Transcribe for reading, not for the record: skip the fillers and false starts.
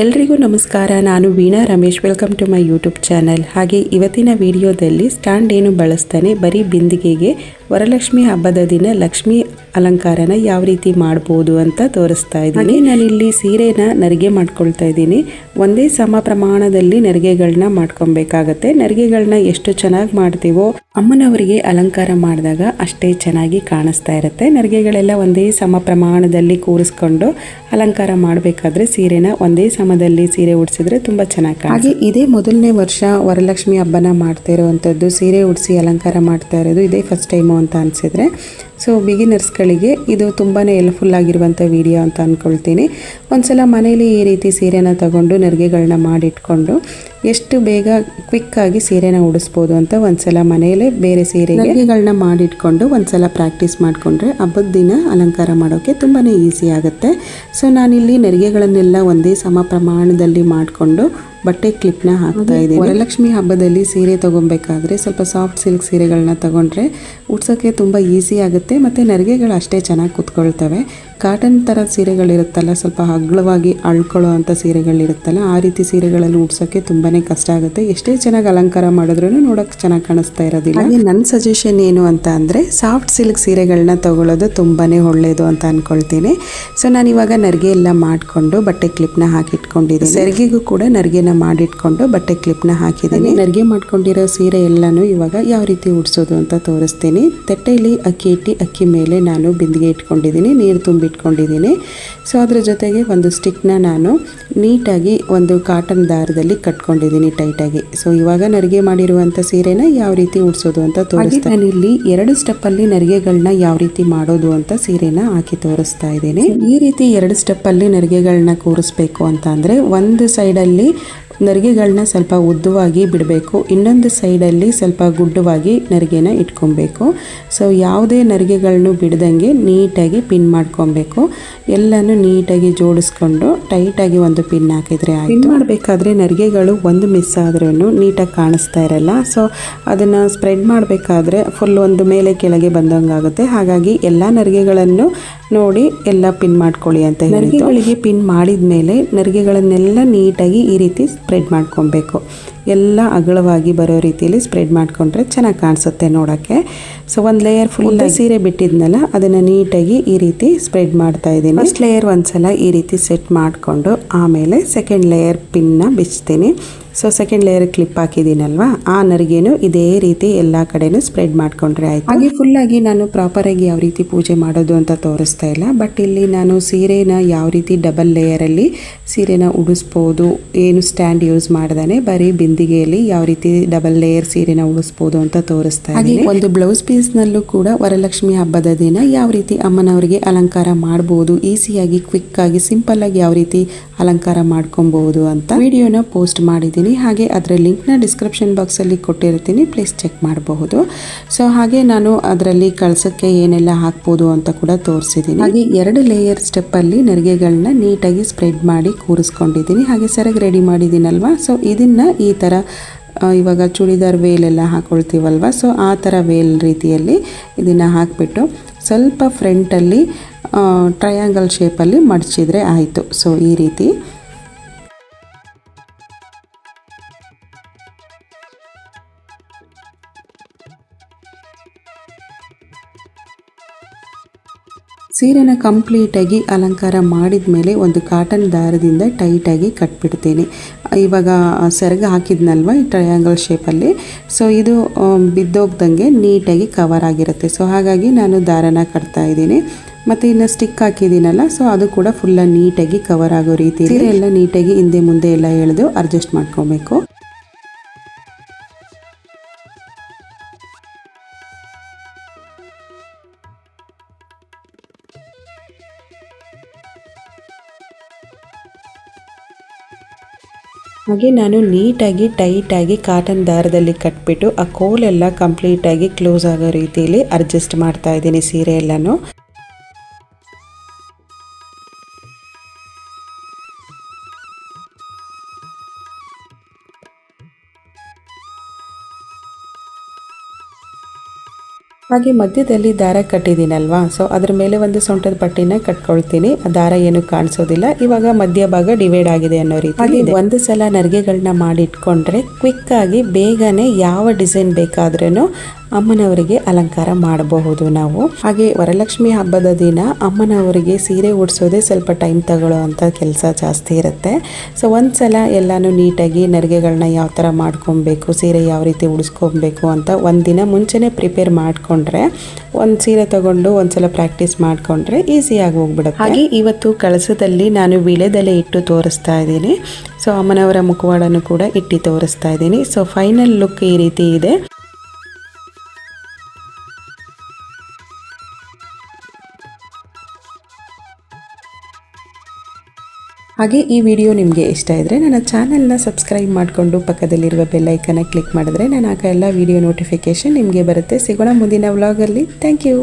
ಎಲ್ರಿಗೂ ನಮಸ್ಕಾರ. ನಾನು Veena Ramesh. Welcome to my YouTube channel. ಹಾಗೆ ಇವತ್ತಿನ ವಿಡಿಯೋದಲ್ಲಿ ಸ್ಟ್ಯಾಂಡ್ ಏನು ಬಳಸ್ತಾನೆ ಬರೀ ಬಿಂದಿಗೆಗೆ ವರಲಕ್ಷ್ಮಿ ಹಬ್ಬದ ದಿನ ಲಕ್ಷ್ಮಿ ಅಲಂಕಾರನ ಯಾವ ರೀತಿ ಮಾಡ್ಬೋದು ಅಂತ ತೋರಿಸ್ತಾ ಇದ್ದೀನಿ. ನಾನಿಲ್ಲಿ ಸೀರೆನ ನೆರಿಗೆ ಮಾಡ್ಕೊಳ್ತಾ ಇದ್ದೀನಿ. ಒಂದೇ ಸಮ ಪ್ರಮಾಣದಲ್ಲಿ ನೆರಿಗೆಗಳನ್ನ ಮಾಡ್ಕೊಬೇಕಾಗತ್ತೆ. ನೆರಿಗೆಗಳನ್ನ ಎಷ್ಟು ಚೆನ್ನಾಗಿ ಮಾಡ್ತೀವೋ ಅಮ್ಮನವರಿಗೆ ಅಲಂಕಾರ ಮಾಡಿದಾಗ ಅಷ್ಟೇ ಚೆನ್ನಾಗಿ ಕಾಣಿಸ್ತಾ ಇರುತ್ತೆ. ನೆರಿಗೆಗಳೆಲ್ಲ ಒಂದೇ ಸಮ ಪ್ರಮಾಣದಲ್ಲಿ ಕೂರಿಸ್ಕೊಂಡು ಅಲಂಕಾರ ಮಾಡಬೇಕಾದ್ರೆ ಸೀರೆನ ಒಂದೇ ಸಮದಲ್ಲಿ ಸೀರೆ ಉಡಿಸಿದ್ರೆ ತುಂಬಾ ಚೆನ್ನಾಗಿ ಕಾಣುತ್ತೆ. ಹಾಗೆ ಇದೇ ಮೊದಲನೇ ವರ್ಷ ವರಲಕ್ಷ್ಮಿ ಹಬ್ಬನ ಮಾಡ್ತಾ ಇರುವಂಥದ್ದು, ಸೀರೆ ಉಡಿಸಿ ಅಲಂಕಾರ ಮಾಡ್ತಾ ಇರೋದು ಇದೇ ಫಸ್ಟ್ ಟೈಮು ಅಂತ ಅನಿಸಿದ್ರೆ ಸೊ ಬಿಗಿನರ್ಸ್ಗಳಿಗೆ ಇದು ತುಂಬಾ ಹೆಲ್ಪ್ಫುಲ್ ಆಗಿರುವಂಥ ವಿಡಿಯೋ ಅಂತ ಅಂದ್ಕೊಳ್ತೀನಿ. ಒಂದ್ಸಲ ಮನೇಲಿ ಈ ರೀತಿ ಸೀರೆನ ತಗೊಂಡು ನೆರಿಗೆಗಳನ್ನ ಮಾಡಿಟ್ಕೊಂಡು ಎಷ್ಟು ಬೇಗ ಕ್ವಿಕ್ಕಾಗಿ ಸೀರೆನ ಉಡಿಸ್ಬೋದು ಅಂತ ಒಂದ್ಸಲ ಮನೆಯಲ್ಲೇ ಬೇರೆ ಸೀರೆ ನೆರಿಗೆಗಳನ್ನ ಮಾಡಿಟ್ಕೊಂಡು ಒಂದ್ಸಲ ಪ್ರಾಕ್ಟೀಸ್ ಮಾಡಿಕೊಂಡ್ರೆ ಹಬ್ಬದ ದಿನ ಅಲಂಕಾರ ಮಾಡೋಕ್ಕೆ ತುಂಬಾ ಈಸಿ ಆಗುತ್ತೆ. ಸೊ ನಾನಿಲ್ಲಿ ನೆರಿಗೆಗಳನ್ನೆಲ್ಲ ಒಂದೇ ಸಮ ಪ್ರಮಾಣದಲ್ಲಿ ಮಾಡಿಕೊಂಡು ಬಟ್ಟೆ ಕ್ಲಿಪ್ನ ಹಾಕ್ತಾ ಇದ್ದೀನಿ. ವರಲಕ್ಷ್ಮಿ ಹಬ್ಬದಲ್ಲಿ ಸೀರೆ ತೊಗೊಬೇಕಾದ್ರೆ ಸ್ವಲ್ಪ ಸಾಫ್ಟ್ ಸಿಲ್ಕ್ ಸೀರೆಗಳನ್ನ ತೊಗೊಂಡ್ರೆ ಉಡ್ಸೋಕ್ಕೆ ತುಂಬ ಈಸಿ ಆಗುತ್ತೆ ಮತ್ತು ನೆರಿಗೆಗಳು ಅಷ್ಟೇ ಚೆನ್ನಾಗಿ ಕೂತ್ಕೊಳ್ತವೆ. ಕಾಟನ್ ಥರ ಸೀರೆಗಳಿರುತ್ತಲ್ಲ, ಸ್ವಲ್ಪ ಅಗಲವಾಗಿ ಅಳ್ಕೊಳ್ಳೋ ಅಂಥ ಸೀರೆಗಳಿರುತ್ತಲ್ಲ, ಆ ರೀತಿ ಸೀರೆಗಳಲ್ಲಿ ಉಡ್ಸೋಕ್ಕೆ ತುಂಬಾ ಕಷ್ಟ ಆಗುತ್ತೆ. ಎಷ್ಟೇ ಚೆನ್ನಾಗಿ ಅಲಂಕಾರ ಮಾಡಿದ್ರೂ ನೋಡೋಕ್ಕೆ ಚೆನ್ನಾಗಿ ಕಾಣಿಸ್ತಾ ಇರೋದಿಲ್ಲ. ಹಾಗೆ ನನ್ನ ಸಜೆಷನ್ ಏನು ಅಂತ ಅಂದರೆ ಸಾಫ್ಟ್ ಸಿಲ್ಕ್ ಸೀರೆಗಳನ್ನ ತೊಗೊಳ್ಳೋದು ತುಂಬಾ ಒಳ್ಳೆಯದು ಅಂತ ಅಂದ್ಕೊಳ್ತೀನಿ. ಸೊ ನಾನಿವಾಗ ನೆರಿಗೆ ಎಲ್ಲ ಮಾಡಿಕೊಂಡು ಬಟ್ಟೆ ಕ್ಲಿಪ್ನ ಹಾಕಿಟ್ಕೊಂಡಿದ್ದೀನಿ. ಸೆರಿಗೆಗೂ ಕೂಡ ನೆರಿಗೆನ ಮಾಡಿಟ್ಕೊಂಡು ಬಟ್ಟೆ ಕ್ಲಿಪ್ನ ಹಾಕಿದ್ದೀನಿ. ನೆರಿಗೆ ಮಾಡ್ಕೊಂಡಿರೋ ಸೀರೆ ಎಲ್ಲನೂ ಇವಾಗ ಯಾವ ರೀತಿ ಉಡ್ಸೋದು ಅಂತ ತೋರಿಸ್ತೀನಿ. ತಟ್ಟೆಯಲ್ಲಿ ಅಕ್ಕಿ ಇಟ್ಟು ಅಕ್ಕಿ ಮೇಲೆ ನಾನು ಬಿಂದಿಗೆ ಇಟ್ಕೊಂಡಿದ್ದೀನಿ, ನೀರು ತುಂಬಿಟ್ಕೊಂಡಿದ್ದೀನಿ. ಸೊ ಅದ್ರ ಜೊತೆಗೆ ಒಂದು ಸ್ಟಿಕ್ನ ನಾನು ನೀಟಾಗಿ ಒಂದು ಕಾಟನ್ ದಾರದಲ್ಲಿ ಕಟ್ಕೊಂಡಿದ್ದೀನಿ ಟೈಟಾಗಿ. ಸೊ ಇವಾಗ ನೆರಿಗೆ ಮಾಡಿರುವಂಥ ಸೀರೆನ ಯಾವ ರೀತಿ ಉಡ್ಸೋದು ಅಂತ ತೋರಿಸ್ತೀನಿ. ನಾನು ಇಲ್ಲಿ 2 ಸ್ಟೆಪ್ಪಲ್ಲಿ ನೆರಿಗೆಗಳನ್ನ ಯಾವ ರೀತಿ ಮಾಡೋದು ಅಂತ ಸೀರೆನ ಹಾಕಿ ತೋರಿಸ್ತಾ ಇದ್ದೀನಿ. ಈ ರೀತಿ 2 ಸ್ಟೆಪ್ಪಲ್ಲಿ ನೆರಿಗೆಗಳನ್ನ ಕೂರಿಸ್ಬೇಕು ಅಂತ ಅಂದರೆ ಒಂದು ಸೈಡಲ್ಲಿ ನೆರಿಗೆಗಳನ್ನ ಸ್ವಲ್ಪ ಉದ್ದವಾಗಿ ಬಿಡಬೇಕು, ಇನ್ನೊಂದು ಸೈಡಲ್ಲಿ ಸ್ವಲ್ಪ ಗುಡ್ಡವಾಗಿ ನೆರಿಗೆನ ಇಟ್ಕೊಬೇಕು. ಸೊ ಯಾವುದೇ ನೆರಿಗೆಗಳನ್ನು ಬಿಡ್ದಂಗೆ ನೀಟಾಗಿ ಪಿನ್ ಮಾಡ್ಕೊಬೇಕು. ಎಲ್ಲನೂ ನೀಟಾಗಿ ಜೋಡಿಸ್ಕೊಂಡು ಟೈಟಾಗಿ ಒಂದು ಪಿನ್ ಹಾಕಿದರೆ ಆಯಿತು. ಪಿನ್ ಮಾಡಬೇಕಾದ್ರೆ ನೆರಿಗೆಗಳು ಒಂದು ಮಿಸ್ ಆದ್ರೂ ನೀಟಾಗಿ ಕಾಣಿಸ್ತಾ ಇರಲ್ಲ. ಸೊ ಅದನ್ನು ಸ್ಪ್ರೆಡ್ ಮಾಡಬೇಕಾದ್ರೆ ಫುಲ್ ಒಂದು ಮೇಲೆ ಕೆಳಗೆ ಬಂದಂಗಾಗುತ್ತೆ. ಹಾಗಾಗಿ ಎಲ್ಲ ನೆರಿಗೆಗಳನ್ನು ನೋಡಿ ಎಲ್ಲ ಪಿನ್ ಮಾಡ್ಕೊಳ್ಳಿ ಅಂತ ಹೇಳಿ ನೆರಿಗೆಗಳಿಗೆ ಪಿನ್ ಮಾಡಿದ ಮೇಲೆ ನೆರಿಗೆಗಳನ್ನೆಲ್ಲ ನೀಟಾಗಿ ಈ ರೀತಿ ಸ್ಪ್ರೆಡ್ ಮಾಡ್ಕೊಬೇಕು. ಎಲ್ಲ ಅಗಲವಾಗಿ ಬರೋ ರೀತಿಯಲ್ಲಿ ಸ್ಪ್ರೆಡ್ ಮಾಡಿಕೊಂಡ್ರೆ ಚೆನ್ನಾಗಿ ಕಾಣಿಸುತ್ತೆ ನೋಡೋಕ್ಕೆ. ಸೊ ಒಂದು ಲೇಯರ್ ಫುಲ್ ಸೀರೆ ಬಿಟ್ಟಿದ್ನಲ್ಲ ಅದನ್ನು ನೀಟಾಗಿ ಈ ರೀತಿ ಸ್ಪ್ರೆಡ್ ಮಾಡ್ತಾ ಇದ್ದೀನಿ. ಫಸ್ಟ್ ಲೇಯರ್ ಒಂದ್ಸಲ ಈ ರೀತಿ ಸೆಟ್ ಮಾಡಿಕೊಂಡು ಆಮೇಲೆ ಸೆಕೆಂಡ್ ಲೇಯರ್ ಪಿನ್ನ ಬಿಚ್ತೀನಿ. ಸೊ ಸೆಕೆಂಡ್ ಲೇಯರ್ ಕ್ಲಿಪ್ ಹಾಕಿದ್ದೀನಲ್ವಾ, ಆ ನೆರಿಗೆನೂ ಇದೇ ರೀತಿ ಎಲ್ಲ ಕಡೆನೂ ಸ್ಪ್ರೆಡ್ ಮಾಡಿಕೊಂಡ್ರೆ ಆಯಿತು. ಹಾಗೆ ಫುಲ್ಲಾಗಿ ನಾನು ಪ್ರಾಪರಾಗಿ ಯಾವ ರೀತಿ ಪೂಜೆ ಮಾಡೋದು ಅಂತ ತೋರಿಸ್ತಾ ಇಲ್ಲ, ಬಟ್ ಇಲ್ಲಿ ನಾನು ಸೀರೆನ ಯಾವ ರೀತಿ ಡಬಲ್ ಲೇಯರಲ್ಲಿ ಸೀರೆನ ಉಡಿಸ್ಬೋದು, ಏನು ಸ್ಟ್ಯಾಂಡ್ ಯೂಸ್ ಮಾಡ್ದಾನೆ ಬರೀ ಬಿಂದಿಗೆಯಲ್ಲಿ ಯಾವ ರೀತಿ ಡಬಲ್ ಲೇಯರ್ ಸೀರೆನ ಉಡಿಸ್ಬೋದು ಅಂತ ತೋರಿಸ್ತಾ ಇದ್ದೀನಿ. ಒಂದು ಬ್ಲೌಸ್ ಪೀಸ್ನಲ್ಲೂ ಕೂಡ ವರಲಕ್ಷ್ಮಿ ಹಬ್ಬದ ದಿನ ಯಾವ ರೀತಿ ಅಮ್ಮನವರಿಗೆ ಅಲಂಕಾರ ಮಾಡ್ಬೋದು, ಈಸಿಯಾಗಿ ಕ್ವಿಕ್ಕಾಗಿ ಸಿಂಪಲ್ಲಾಗಿ ಯಾವ ರೀತಿ ಅಲಂಕಾರ ಮಾಡ್ಕೊಬಹುದು ಅಂತ ವಿಡಿಯೋನ ಪೋಸ್ಟ್ ಮಾಡಿದ್ದೀನಿ. ಹಾಗೆ ಅದರ ಲಿಂಕ್ನ ಡಿಸ್ಕ್ರಿಪ್ಷನ್ ಬಾಕ್ಸಲ್ಲಿ ಕೊಟ್ಟಿರ್ತೀನಿ, ಪ್ಲೀಸ್ ಚೆಕ್ ಮಾಡಬಹುದು. ಸೊ ಹಾಗೆ ನಾನು ಅದರಲ್ಲಿ ಕಳ್ಸೋಕ್ಕೆ ಏನೆಲ್ಲ ಹಾಕ್ಬೋದು ಅಂತ ಕೂಡ ತೋರಿಸಿದ್ದೀನಿ. ಹಾಗೆ 2 ಲೇಯರ್ ಸ್ಟೆಪ್ಪಲ್ಲಿ ನೆರಿಗೆಗಳನ್ನ ನೀಟಾಗಿ ಸ್ಪ್ರೆಡ್ ಮಾಡಿ ಕೂರಿಸ್ಕೊಂಡಿದ್ದೀನಿ. ಹಾಗೆ ಸೆರಗು ರೆಡಿ ಮಾಡಿದ್ದೀನಲ್ವಾ, ಸೊ ಇದನ್ನು ಈ ಥರ ಇವಾಗ ಚೂಡಿದಾರ್ ವೇಲೆಲ್ಲ ಹಾಕೊಳ್ತೀವಲ್ವ, ಸೊ ಆ ಥರ ವೇಲ್ ರೀತಿಯಲ್ಲಿ ಇದನ್ನು ಹಾಕಿಬಿಟ್ಟು ಸ್ವಲ್ಪ ಫ್ರಂಟಲ್ಲಿ ಟ್ರಯಾಂಗಲ್ ಶೇಪಲ್ಲಿ ಮಡಚಿದ್ರೆ ಆಯಿತು. ಸೊ ಈ ರೀತಿ ಸೀರೆನ ಕಂಪ್ಲೀಟಾಗಿ ಅಲಂಕಾರ ಮಾಡಿದ ಮೇಲೆ ಒಂದು ಕಾಟನ್ ದಾರದಿಂದ ಟೈಟಾಗಿ ಕಟ್ಬಿಡ್ತೀನಿ. ಇವಾಗ ಸೆರಗು ಹಾಕಿದ್ನಲ್ವ ಈ ಟ್ರಯಾಂಗಲ್ ಶೇಪಲ್ಲಿ, ಸೊ ಇದು ಬಿದ್ದೋಗ್ದಂಗೆ ನೀಟಾಗಿ ಕವರ್ ಆಗಿರುತ್ತೆ. ಸೊ ಹಾಗಾಗಿ ನಾನು ದಾರನ ಕಟ್ತಾ ಇದ್ದೀನಿ. ಮತ್ತು ಇನ್ನು ಸ್ಟಿಕ್ ಹಾಕಿದ್ದೀನಲ್ಲ, ಸೊ ಅದು ಕೂಡ ಫುಲ್ಲ ನೀಟಾಗಿ ಕವರ್ ಆಗೋ ರೀತಿ ಸೀರೆ ಎಲ್ಲ ನೀಟಾಗಿ ಹಿಂದೆ ಮುಂದೆ ಎಲ್ಲ ಎಳೆದು ಅಡ್ಜಸ್ಟ್ ಮಾಡ್ಕೊಬೇಕು. ಹಾಗೆ ನಾನು ನೀಟಾಗಿ ಟೈಟಾಗಿ ಕಾಟನ್ ದಾರದಲ್ಲಿ ಕಟ್ಬಿಟ್ಟು ಆ ಕೋಲೆಲ್ಲ ಕಂಪ್ಲೀಟಾಗಿ ಕ್ಲೋಸ್ ಆಗೋ ರೀತಿಯಲ್ಲಿ ಅಡ್ಜಸ್ಟ್ ಮಾಡ್ತಾ ಇದ್ದೀನಿ ಸೀರೆ ಎಲ್ಲನೂ. ಹಾಗೆ ಮಧ್ಯದಲ್ಲಿ ದಾರ ಕಟ್ಟಿದ್ದೀನಲ್ವಾ, ಸೊ ಅದ್ರ ಮೇಲೆ ಒಂದು ಸೊಂಟದ ಪಟ್ಟಿನ ಕಟ್ಕೊಳ್ತೀನಿ. ಆ ದಾರ ಏನು ಕಾಣಿಸೋದಿಲ್ಲ. ಇವಾಗ ಮಧ್ಯ ಭಾಗ ಡಿವೈಡ್ ಆಗಿದೆ ಅನ್ನೋ ರೀತಿ. ಹಾಗೆ ಒಂದು ಸಲ ನರಿಗೆಗಳನ್ನ ಮಾಡಿಟ್ಕೊಂಡ್ರೆ ಕ್ವಿಕ್ ಆಗಿ ಬೇಗನೆ ಯಾವ ಡಿಸೈನ್ ಬೇಕಾದ್ರೂ ಅಮ್ಮನವರಿಗೆ ಅಲಂಕಾರ ಮಾಡಬಹುದು ನಾವು. ಹಾಗೆ ವರಲಕ್ಷ್ಮಿ ಹಬ್ಬದ ದಿನ ಅಮ್ಮನವರಿಗೆ ಸೀರೆ ಉಡ್ಸೋದೇ ಸ್ವಲ್ಪ ಟೈಮ್ ತಗೊಳ್ಳೋ ಅಂತ ಕೆಲಸ ಜಾಸ್ತಿ ಇರುತ್ತೆ. ಸೊ ಒಂದ್ಸಲ ಎಲ್ಲಾನು ನೀಟಾಗಿ ನರಿಗೆಗಳನ್ನ ಯಾವ ಥರ ಮಾಡ್ಕೊಬೇಕು, ಸೀರೆ ಯಾವ ರೀತಿ ಉಡಿಸ್ಕೊಬೇಕು ಅಂತ ಒಂದಿನ ಮುಂಚೆನೇ ಪ್ರಿಪೇರ್ ಮಾಡ್ಕೊಂಡ್ರೆ, ಒಂದು ಸೀರೆ ತಗೊಂಡು ಒಂದ್ಸಲ ಪ್ರಾಕ್ಟೀಸ್ ಮಾಡ್ಕೊಂಡ್ರೆ ಈಸಿಯಾಗಿ ಹೋಗ್ಬಿಡುತ್ತೆ. ಹಾಗೆ ಇವತ್ತು ಕಳಸದಲ್ಲಿ ನಾನು ವೀಳ್ಯದೆಲೆ ಇಟ್ಟು ತೋರಿಸ್ತಾ ಇದ್ದೀನಿ. ಸೊ ಅಮ್ಮನವರ ಮುಖವಾಡನ್ನು ಕೂಡ ಇಟ್ಟು ತೋರಿಸ್ತಾ ಇದ್ದೀನಿ. ಸೊ ಫೈನಲ್ ಲುಕ್ ಈ ರೀತಿ ಇದೆ. ಹಾಗೆ ಈ ವಿಡಿಯೋ ನಿಮಗೆ ಇಷ್ಟ ಇದ್ದರೆ ನನ್ನ ಚಾನೆಲ್ನ ಸಬ್ಸ್ಕ್ರೈಬ್ ಮಾಡಿಕೊಂಡು ಪಕ್ಕದಲ್ಲಿರುವ ಬೆಲ್ ಐಕನ್ನ ಕ್ಲಿಕ್ ಮಾಡಿದ್ರೆ ನಾನು ಆಗ ಎಲ್ಲ ವಿಡಿಯೋ ನೋಟಿಫಿಕೇಷನ್ ನಿಮಗೆ ಬರುತ್ತೆ. ಸಿಗೋಣ ಮುಂದಿನ ವ್ಲಾಗಲ್ಲಿ. Thank you.